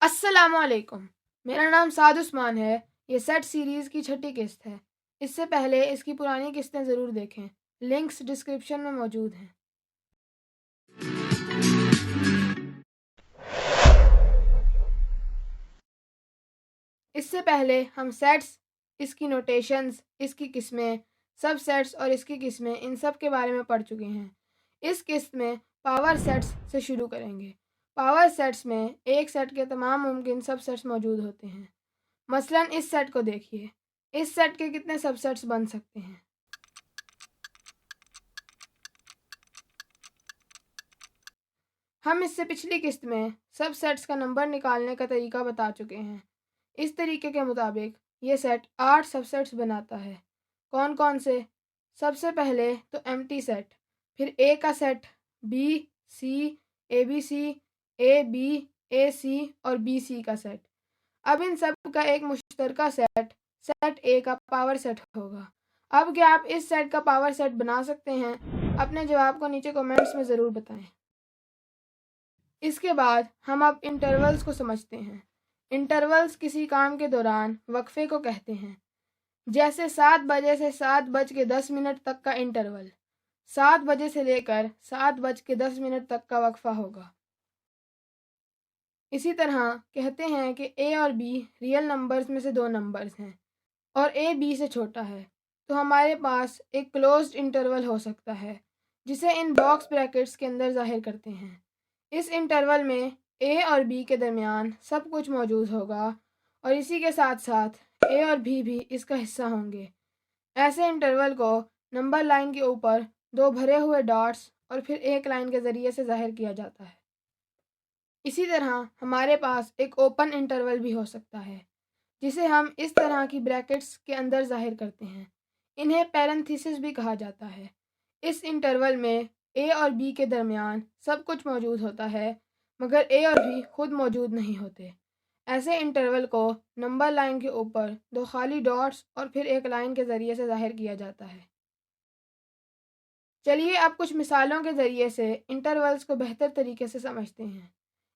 अस्सलामुअलैकुम। मेरा नाम साद उस्मान है। ये सेट सीरीज़ की छठी किस्त है। इससे पहले इसकी पुरानी किस्तें ज़रूर देखें, लिंक्स डिस्क्रिप्शन में मौजूद हैं। इससे पहले हम सेट्स, इसकी नोटेशंस, इसकी किस्में, सब सेट्स और इसकी किस्में, इन सब के बारे में पढ़ चुके हैं। इस किस्त में पावर सेट्स से शुरू करेंगे। पावर सेट्स में एक सेट के तमाम मुमकिन सब सेट्स मौजूद होते हैं। मसलन इस सेट को देखिए। इस सेट के कितने सबसेट्स बन सकते हैं? हम इससे पिछली किस्त में सब सेट्स का नंबर निकालने का तरीका बता चुके हैं। इस तरीके के मुताबिक ये सेट 8 सबसेट्स बनाता है। कौन कौन से? सबसे पहले तो एम्प्टी सेट, फिर ए का set, B, C, A B C, A B, A C और बी सी का सेट। अब इन सब का एक मुश्तरका सेट, सेट ए का पावर सेट होगा। अब क्या आप इस सेट का पावर सेट बना सकते हैं? अपने जवाब को नीचे कमेंट्स में ज़रूर बताएं। इसके बाद हम अब इंटरवल्स को समझते हैं। इंटरवल्स किसी काम के दौरान वक्फे को कहते हैं। जैसे 7 बजे से 7:10 तक का इंटरवल, 7 बजे से लेकर 7:10 तक का वक्फा होगा। इसी तरह कहते हैं कि ए और बी रियल नंबर्स में से दो नंबर्स हैं और ए बी से छोटा है, तो हमारे पास एक क्लोज्ड इंटरवल हो सकता है जिसे इन बॉक्स ब्रैकेट्स के अंदर ज़ाहिर करते हैं। इस इंटरवल में ए और बी के दरमियान सब कुछ मौजूद होगा और इसी के साथ साथ ए और भी इसका हिस्सा होंगे। ऐसे इंटरवल को नंबर लाइन के ऊपर दो भरे हुए डॉट्स और फिर एक लाइन के ज़रिए से ज़ाहिर किया जाता है। इसी तरह हमारे पास एक ओपन इंटरवल भी हो सकता है जिसे हम इस तरह की ब्रैकेट्स के अंदर ज़ाहिर करते हैं। इन्हें पैरेंथेसिस भी कहा जाता है। इस इंटरवल में ए और बी के दरमियान सब कुछ मौजूद होता है मगर ए और बी खुद मौजूद नहीं होते। ऐसे इंटरवल को नंबर लाइन के ऊपर दो खाली डॉट्स और फिर एक लाइन के ज़रिए से ज़ाहिर किया जाता है। चलिए अब कुछ मिसालों के ज़रिए से इंटरवल्स को बेहतर तरीके से समझते हैं।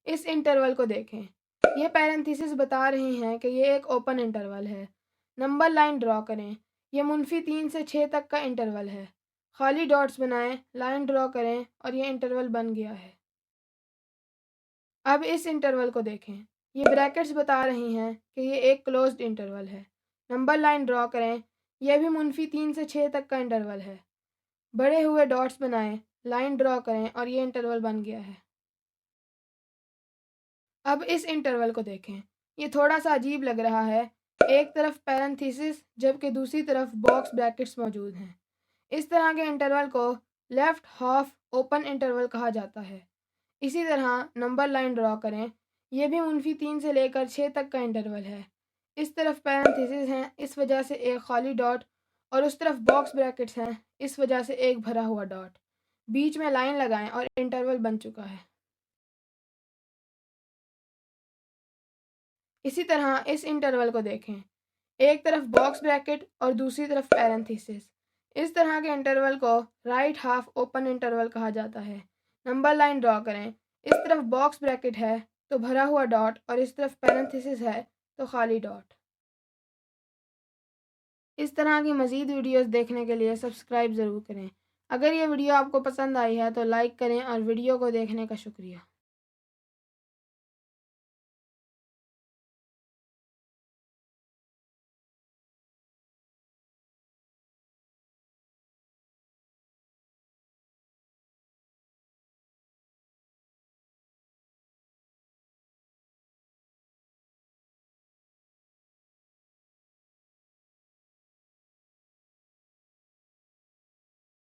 इस इंटरवल को देखें। ये पैरेंथेसिस बता रही हैं कि ये एक ओपन इंटरवल है। नंबर लाइन ड्रॉ करें। यह मुनफी 3 से 6 तक का इंटरवल है। खाली डॉट्स बनाएं, लाइन ड्रॉ करें और ये इंटरवल बन गया है। अब इस इंटरवल को देखें। ये ब्रैकेट्स बता रही हैं कि ये एक क्लोज्ड इंटरवल है। नंबर लाइन ड्रॉ करें। यह भी मुनफी 3 से 6 तक का इंटरवल है। बड़े हुए डॉट्स बनाएं, लाइन ड्रॉ करें और ये इंटरवल बन गया है। अब इस इंटरवल को देखें। ये थोड़ा सा अजीब लग रहा है। एक तरफ पैरेंथेसिस जबकि दूसरी तरफ बॉक्स ब्रैकेट्स मौजूद हैं। इस तरह के इंटरवल को लेफ़्ट हाफ ओपन इंटरवल कहा जाता है। इसी तरह नंबर लाइन ड्रॉ करें। यह भी मुनफी 3 से लेकर 6 तक का इंटरवल है। इस तरफ पैरेंथेसिस हैं, इस वजह से एक खाली डॉट और उस तरफ बॉक्स ब्रैकेट्स हैं, इस वजह से एक भरा हुआ डॉट। बीच में लाइन लगाएं और इंटरवल बन चुका है। इसी तरह इस इंटरवल को देखें। एक तरफ बॉक्स ब्रैकेट और दूसरी तरफ पैरेंथेसिस। इस तरह के इंटरवल को राइट हाफ ओपन इंटरवल कहा जाता है। नंबर लाइन ड्रॉ करें। इस तरफ बॉक्स ब्रैकेट है तो भरा हुआ डॉट और इस तरफ पैरेंथेसिस है तो खाली डॉट। इस तरह की मज़ीद वीडियोस देखने के लिए सब्सक्राइब ज़रूर करें। अगर ये वीडियो आपको पसंद आई है तो लाइक करें और वीडियो को देखने का शुक्रिया।